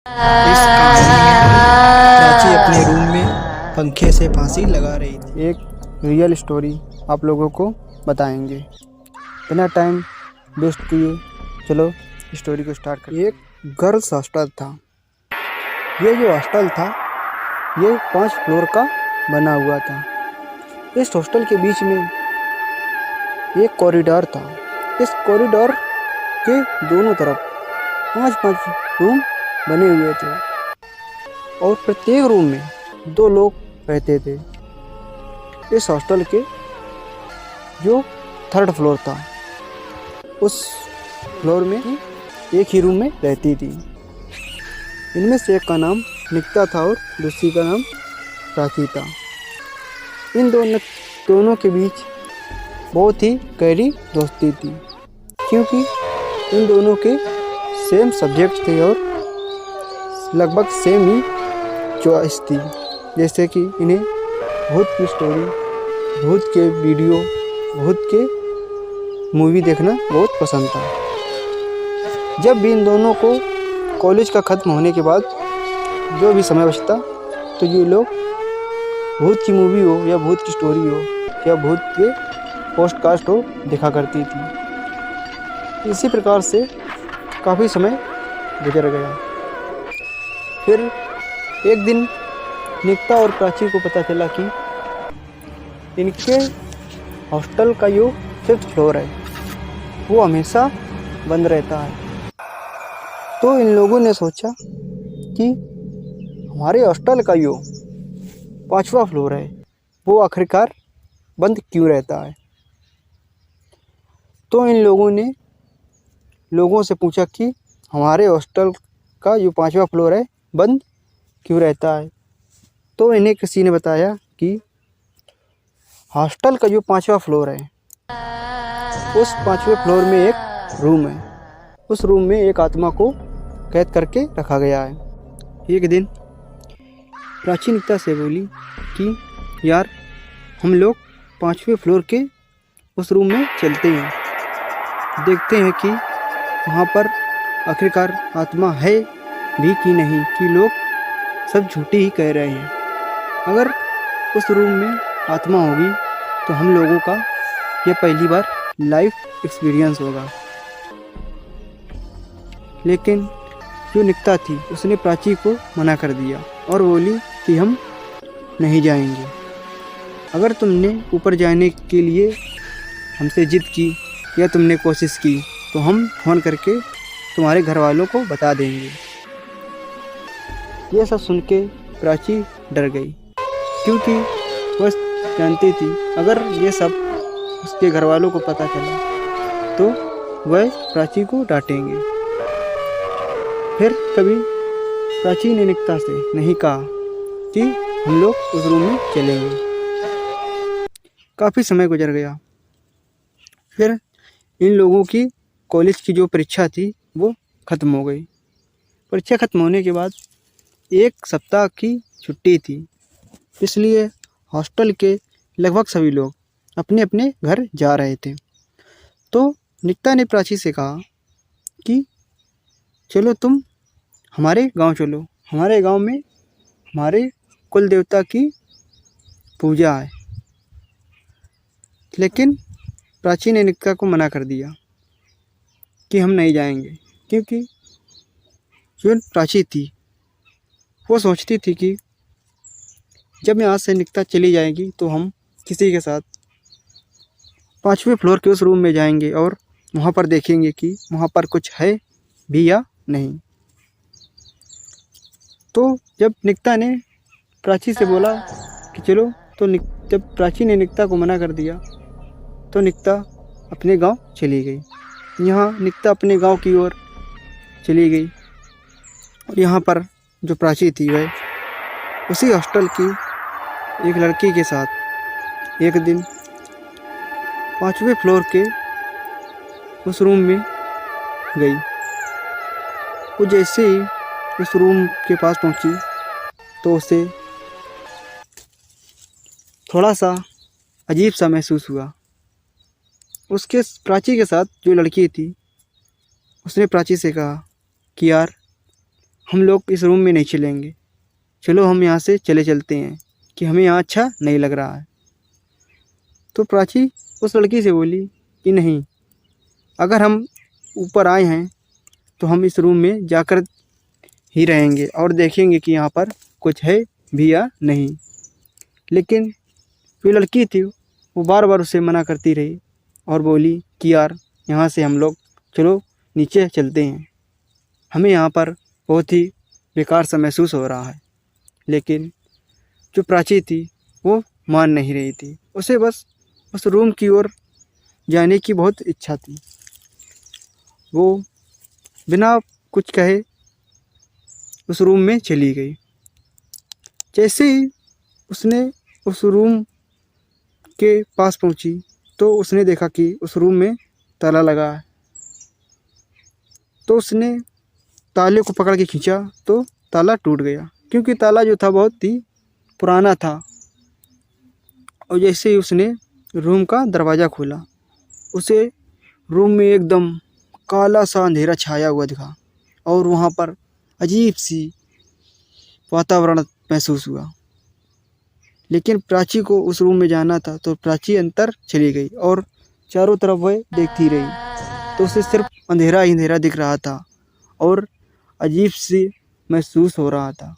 इस कहानी में प्राची अपने रूम में पंखे से फांसी लगा रही थी। एक रियल स्टोरी आप लोगों को बताएंगे। बिना टाइम वेस्ट किए चलो स्टोरी को स्टार्ट करें। एक गर्ल्स हॉस्टल था। ये जो हॉस्टल था ये 5 फ्लोर का बना हुआ था। इस हॉस्टल के बीच में एक कॉरिडोर था। इस कॉरिडोर के दोनों तरफ 5-5 रूम बने हुए थे और प्रत्येक रूम में 2 लोग रहते थे। इस हॉस्टल के जो 3rd फ्लोर था उस फ्लोर में एक ही रूम में रहती थी। इनमें से एक का नाम निकिता था और दूसरी का नाम प्राची था। इन दोनों के बीच बहुत ही गहरी दोस्ती थी क्योंकि इन दोनों के सेम सब्जेक्ट थे और लगभग सेम ही चॉइस थी। जैसे कि इन्हें भूत की स्टोरी, भूत के वीडियो, भूत के मूवी देखना बहुत पसंद था। जब भी इन दोनों को कॉलेज का ख़त्म होने के बाद जो भी समय बचता तो ये लोग भूत की मूवी हो या भूत की स्टोरी हो या भूत के पोस्टकास्ट हो देखा करती थी। इसी प्रकार से काफ़ी समय गुजर गया। फिर एक दिन निकिता और प्राची को पता चला कि इनके हॉस्टल का जो 5th फ्लोर है वो हमेशा बंद रहता है। तो इन लोगों ने सोचा कि हमारे हॉस्टल का जो 5वां फ्लोर है वो आखिरकार बंद क्यों रहता है। तो इन लोगों ने लोगों से पूछा कि हमारे हॉस्टल का जो 5वां फ्लोर है बंद क्यों रहता है। तो इन्हें किसी ने बताया कि हॉस्टल का जो 5वां फ्लोर है उस 5वें फ्लोर में एक रूम है। उस रूम में एक आत्मा को कैद करके रखा गया है। एक दिन प्राची निकिता से बोली कि यार हम लोग 5वें फ्लोर के उस रूम में चलते हैं, देखते हैं कि वहाँ पर आखिरकार आत्मा है भी कि नहीं, कि लोग सब झूठी ही कह रहे हैं। अगर उस रूम में आत्मा होगी तो हम लोगों का यह पहली बार लाइफ एक्सपीरियंस होगा। लेकिन जो निकिता थी उसने प्राची को मना कर दिया और बोली कि हम नहीं जाएंगे। अगर तुमने ऊपर जाने के लिए हमसे जिद की या तुमने कोशिश की तो हम फ़ोन करके तुम्हारे घर वालों को बता देंगे। यह सब सुन के प्राची डर गई क्योंकि वह जानती थी अगर ये सब उसके घर वालों को पता चला तो वह प्राची को डांटेंगे। फिर कभी प्राची ने निकिता से नहीं कहा कि हम लोग उस रूम में चलेंगे। काफ़ी समय गुजर गया। फिर इन लोगों की कॉलेज की जो परीक्षा थी वो ख़त्म हो गई। परीक्षा ख़त्म होने के बाद 1 सप्ताह की छुट्टी थी, इसलिए हॉस्टल के लगभग सभी लोग अपने अपने घर जा रहे थे। तो निकिता ने प्राची से कहा कि चलो तुम हमारे गांव चलो, हमारे गांव में हमारे कुल देवता की पूजा है। लेकिन प्राची ने निकिता को मना कर दिया कि हम नहीं जाएंगे, क्योंकि जो प्राची थी वो सोचती थी कि जब यहाँ से निकिता चली जाएगी तो हम किसी के साथ 5वें फ्लोर के उस रूम में जाएंगे और वहाँ पर देखेंगे कि वहाँ पर कुछ है भी या नहीं। तो जब निकिता ने प्राची से बोला कि चलो, तो जब प्राची ने निकिता को मना कर दिया तो निकिता अपने गांव चली गई। यहाँ निकिता अपने गांव की ओर चली गई और यहाँ पर जो प्राची थी वह उसी हॉस्टल की एक लड़की के साथ एक दिन 5वें फ्लोर के उस रूम में गई। वो जैसे ही उस रूम के पास पहुंची तो उसे थोड़ा सा अजीब सा महसूस हुआ। उसके प्राची के साथ जो लड़की थी उसने प्राची से कहा कि यार हम लोग इस रूम में नहीं चलेंगे, चलो हम यहाँ से चलते हैं कि हमें यहाँ अच्छा नहीं लग रहा है। तो प्राची उस लड़की से बोली कि नहीं, अगर हम ऊपर आए हैं तो हम इस रूम में जाकर ही रहेंगे और देखेंगे कि यहाँ पर कुछ है भी या नहीं। लेकिन जो लड़की थी वो बार बार उसे मना करती रही और बोली कि यार यहाँ से हम लोग चलो नीचे चलते हैं, हमें यहाँ पर बहुत ही बेकार सा महसूस हो रहा है। लेकिन जो प्राची थी वो मान नहीं रही थी, उसे बस उस रूम की ओर जाने की बहुत इच्छा थी। वो बिना कुछ कहे उस रूम में चली गई। जैसे ही उसने उस रूम के पास पहुंची तो उसने देखा कि उस रूम में ताला लगा है। तो उसने ताले को पकड़ के खींचा तो ताला टूट गया, क्योंकि ताला जो था बहुत ही पुराना था। और जैसे ही उसने रूम का दरवाज़ा खोला, उसे रूम में एकदम काला सा अंधेरा छाया हुआ दिखा और वहाँ पर अजीब सी वातावरण महसूस हुआ। लेकिन प्राची को उस रूम में जाना था तो प्राची अंदर चली गई और चारों तरफ वह देखती रही तो उसे सिर्फ अंधेरा ही अंधेरा दिख रहा था और अजीब सी महसूस हो रहा था।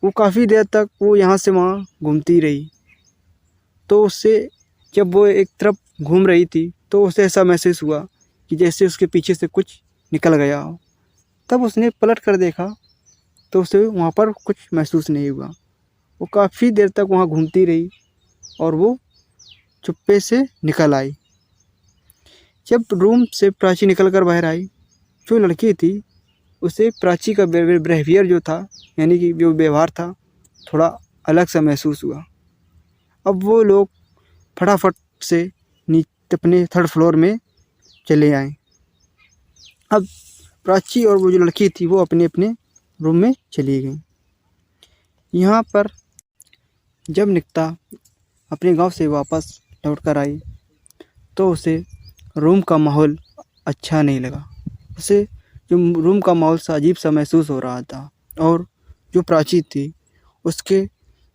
वो काफ़ी देर तक वो यहाँ से वहाँ घूमती रही। तो उससे जब वो एक तरफ घूम रही थी तो उसे ऐसा महसूस हुआ कि जैसे उसके पीछे से कुछ निकल गया हो। तब उसने पलट कर देखा तो उसे वहाँ पर कुछ महसूस नहीं हुआ। वो काफ़ी देर तक वहाँ घूमती रही और वो चुप्पे से निकल आई। जब रूम से प्राची निकल कर बाहर आई, जो लड़की थी उसे प्राची का बिहेवियर जो था, यानी कि जो व्यवहार था, थोड़ा अलग सा महसूस हुआ। अब वो लोग फटाफट से नीचे अपने थर्ड फ्लोर में चले आए। अब प्राची और वो जो लड़की थी वो अपने अपने रूम में चली गई। यहाँ पर जब निकिता अपने गांव से वापस लौट कर आई तो उसे रूम का माहौल अच्छा नहीं लगा। उसे जो रूम का माहौल सा अजीब सा महसूस हो रहा था और जो प्राची थी उसके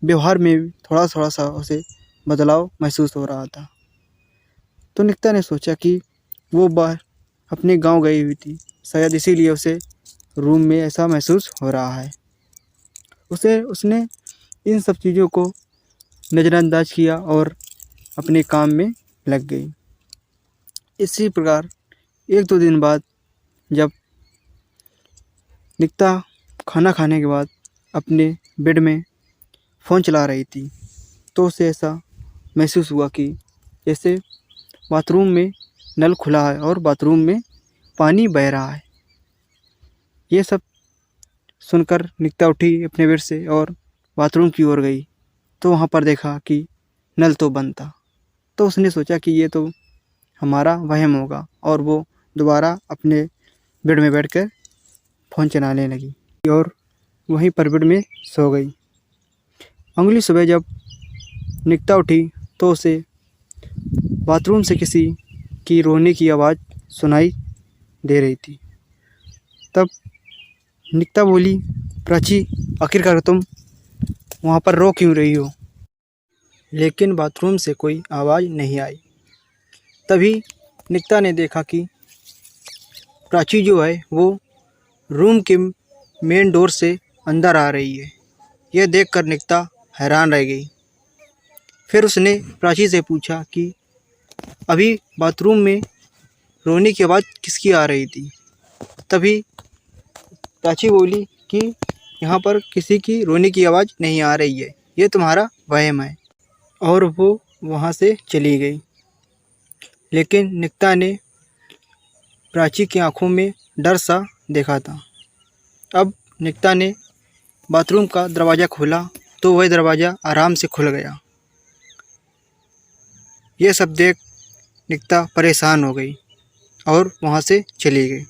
व्यवहार में भी थोड़ा थोड़ा सा उसे बदलाव महसूस हो रहा था। तो निकिता ने सोचा कि वो बाहर अपने गांव गई हुई थी, शायद इसीलिए उसे रूम में ऐसा महसूस हो रहा है। उसने इन सब चीज़ों को नज़रअंदाज किया और अपने काम में लग गई। इसी प्रकार एक दो दिन बाद जब निकिता खाना खाने के बाद अपने बेड में फ़ोन चला रही थी तो उसे ऐसा महसूस हुआ कि जैसे बाथरूम में नल खुला है और बाथरूम में पानी बह रहा है। ये सब सुनकर निकिता उठी अपने बेड से और बाथरूम की ओर गई तो वहाँ पर देखा कि नल तो बंद था। तो उसने सोचा कि ये तो हमारा वहम होगा और वो दोबारा अपने बेड में बैठकर फ़ोन चलाने लगी और वहीं पर बेड में सो गई। अगली सुबह जब निकिता उठी तो उसे बाथरूम से किसी की रोने की आवाज़ सुनाई दे रही थी। तब निकिता बोली, प्राची आखिरकार तुम वहाँ पर रो क्यों रही हो? लेकिन बाथरूम से कोई आवाज़ नहीं आई। तभी निकिता ने देखा कि प्राची जो है वो रूम के मेन डोर से अंदर आ रही है। यह देखकर निकिता हैरान रह गई। फिर उसने प्राची से पूछा कि अभी बाथरूम में रोने की आवाज़ किसकी आ रही थी? तभी प्राची बोली कि यहाँ पर किसी की रोने की आवाज़ नहीं आ रही है, ये तुम्हारा वहम है। और वो वहाँ से चली गई। लेकिन निकिता ने प्राची की आंखों में डर सा देखा था। अब निकिता ने बाथरूम का दरवाज़ा खोला तो वह दरवाज़ा आराम से खुल गया। यह सब देख निकिता परेशान हो गई और वहाँ से चली गई।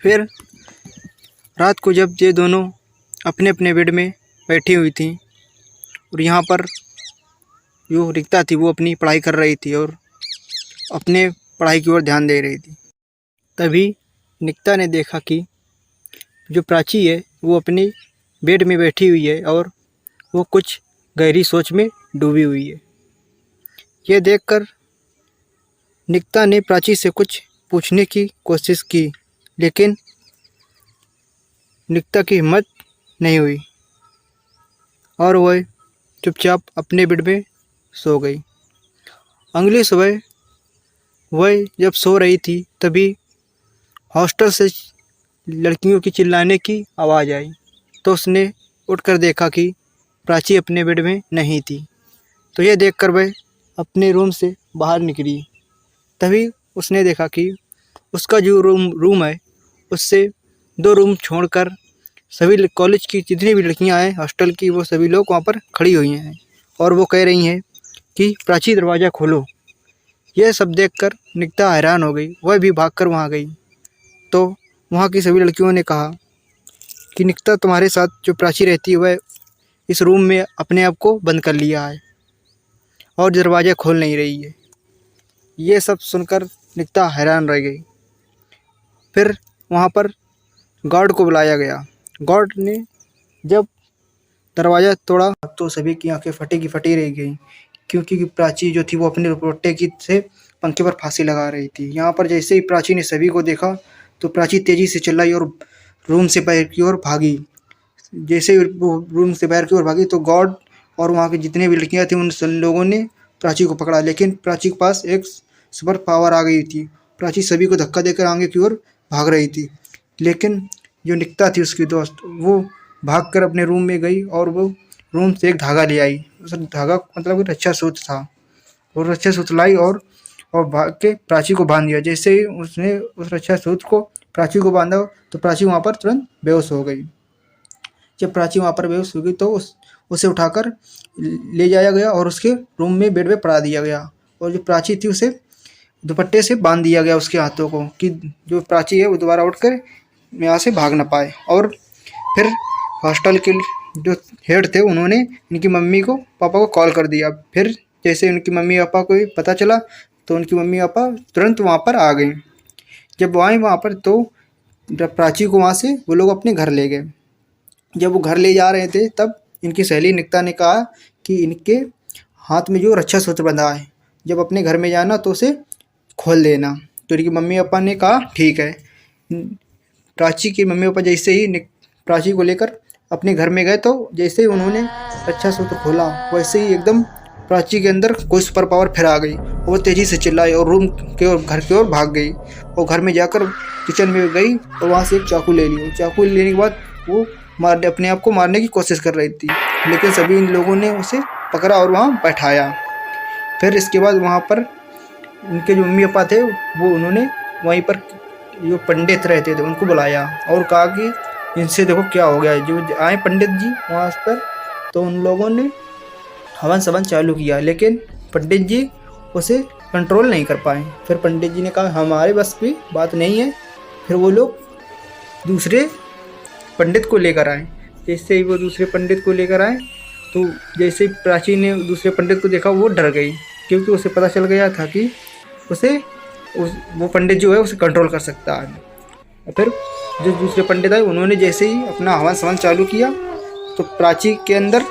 फिर रात को जब ये दोनों अपने अपने बेड में बैठी हुई थी और यहाँ पर जो निकिता थी वो अपनी पढ़ाई कर रही थी और अपने पढ़ाई की ओर ध्यान दे रही थी, तभी निकिता ने देखा कि जो प्राची है वो अपने बेड में बैठी हुई है और वो कुछ गहरी सोच में डूबी हुई है। ये देखकर निकिता ने प्राची से कुछ पूछने की कोशिश की, लेकिन निकिता की हिम्मत नहीं हुई और वह चुपचाप अपने बेड में सो गई। अगली सुबह वह जब सो रही थी तभी हॉस्टल से लड़कियों की चिल्लाने की आवाज़ आई, तो उसने उठकर देखा कि प्राची अपने बेड में नहीं थी। तो यह देखकर वह अपने रूम से बाहर निकली। तभी उसने देखा कि उसका जो रूम है उससे 2 रूम छोड़कर सभी कॉलेज की जितनी भी लड़कियां हैं हॉस्टल की, वो सभी लोग वहाँ पर खड़ी हुई हैं और वो कह रही हैं कि प्राची दरवाज़ा खोलो। यह सब देखकर निकिता हैरान हो गई। वह भी भागकर वहाँ गई। तो वहाँ की सभी लड़कियों ने कहा कि निकिता, तुम्हारे साथ जो प्राची रहती है वह इस रूम में अपने आप को बंद कर लिया है और दरवाज़ा खोल नहीं रही है। ये सब सुनकर निकिता हैरान रह गई। फिर वहाँ पर गार्ड को बुलाया गया। गार्ड ने जब दरवाज़ा तोड़ा तो सभी की आंखें फटी की फटी रह गई, क्योंकि प्राची जो थी वो अपने दुपट्टे की से पंखे पर फांसी लगा रही थी। यहाँ पर जैसे ही प्राची ने सभी को देखा तो प्राची तेज़ी से चिल्लाई और रूम से बाहर की ओर भागी। जैसे ही वो रूम से बाहर की ओर भागी तो गार्ड और वहाँ की जितने भी लड़कियाँ थी उन लोगों ने प्राची को पकड़ा, लेकिन प्राची के पास एक सुपर पावर आ गई थी। प्राची सभी को धक्का देकर आगे की ओर भाग रही थी, लेकिन जो निकिता थी उसकी दोस्त, वो भागकर अपने रूम में गई और वो रूम से एक धागा ले आई। उस धागा मतलब एक रक्षा सूत्र था और रक्षा सूत्र लाई और भाग के प्राची को बांध दिया। जैसे ही उसने उस रक्षा सूत्र को प्राची को बांधा तो प्राची वहाँ पर तुरंत बेहोश हो गई। जब प्राची वहाँ पर बेहोश हो गई तो उसे उठाकर ले जाया गया और उसके रूम में बेड पे पड़ा दिया गया और जो प्राची थी उसे दुपट्टे से बांध दिया गया उसके हाथों को, कि जो प्राची है वो दोबारा उठकर यहाँ से भाग ना पाए। और फिर हॉस्टल के जो हेड थे उन्होंने इनकी मम्मी को पापा को कॉल कर दिया। फिर जैसे उनकी मम्मी पापा को पता चला तो उनकी मम्मी पापा तुरंत वहाँ पर आ गए। जब वो आए वहाँ पर तो प्राची को वहाँ से वो लोग अपने घर ले गए। जब वो घर ले जा रहे थे तब इनकी सहेली निकिता ने कहा कि इनके हाथ में जो रक्षा सूत्र बंधा है, जब अपने घर में जाना तो उसे खोल देना। तो इनकी मम्मी पापा ने कहा ठीक है। प्राची के मम्मी पापा जैसे ही प्राची को लेकर अपने घर में गए तो जैसे ही उन्होंने रक्षा सूत्र खोला वैसे ही एकदम प्राची के अंदर कोई सुपर पावर फिर आ गई। वो तेज़ी से चिल्लाई और रूम के और घर की ओर भाग गई और घर में जाकर किचन में गई और वहाँ से एक चाकू ले ली। चाकू लेने के बाद वो अपने आप को मारने की कोशिश कर रही थी, लेकिन सभी इन लोगों ने उसे पकड़ा और वहाँ बैठाया। फिर इसके बाद वहाँ पर उनके जो मम्मी पापा थे वो उन्होंने वहीं पर जो पंडित रहते थे उनको बुलाया और कहा कि इनसे देखो क्या हो गया है। जो आए पंडित जी वहाँ पर तो उन लोगों ने हवन सवन चालू किया, लेकिन पंडित जी उसे कंट्रोल नहीं कर पाए। फिर पंडित जी ने कहा हमारे बस की बात नहीं है। फिर वो लोग दूसरे पंडित को लेकर आए। जैसे ही वो दूसरे पंडित को लेकर आए तो जैसे ही प्राची ने दूसरे पंडित को देखा वो डर गई, क्योंकि उसे पता चल गया था कि वो पंडित जो है उसे कंट्रोल कर सकता है। फिर जो दूसरे पंडित आए उन्होंने जैसे ही अपना हवन सवन चालू किया तो प्राची के अंदर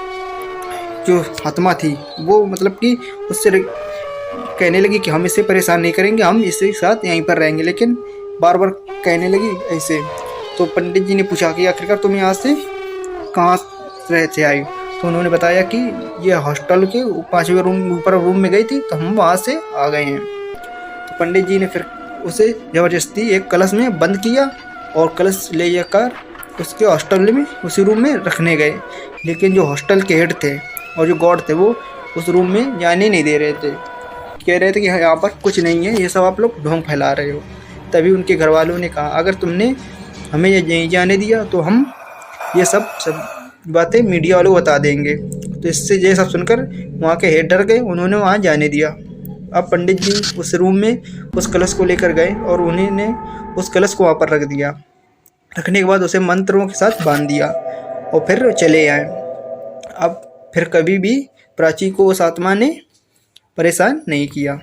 जो आत्मा थी वो मतलब कि उससे कहने लगी कि हम इससे परेशान नहीं करेंगे, हम इसके साथ यहीं पर रहेंगे, लेकिन बार बार कहने लगी ऐसे। तो पंडित जी ने पूछा कि आखिरकार तुम यहाँ से कहाँ से आई? तो उन्होंने बताया कि ये हॉस्टल के 5वें रूम ऊपर रूम में गई थी तो हम वहाँ से आ गए हैं। तो पंडित जी ने फिर उसे ज़बरदस्ती एक कलश में बंद किया और कलश ले जाकर उसके हॉस्टल में उसी रूम में रखने गए, लेकिन जो हॉस्टल के हेड थे और जो गार्ड थे वो उस रूम में जाने नहीं दे रहे थे। कह रहे थे कि यहाँ पर कुछ नहीं है, ये सब आप लोग ढोंग फैला रहे हो। तभी उनके घर वालों ने कहा अगर तुमने हमें ये नहीं जाने दिया तो हम ये सब बातें मीडिया वालों को बता देंगे। तो इससे ये सब सुनकर वहाँ के हेड डर गए, उन्होंने वहाँ जाने दिया। अब पंडित जी उस रूम में उस कलश को लेकर गए और उन्होंने उस कलश को वहाँ पर रख दिया। रखने के बाद उसे मंत्रों के साथ बांध दिया और फिर चले आए। अब फिर कभी भी प्राची को उस आत्मा ने परेशान नहीं किया।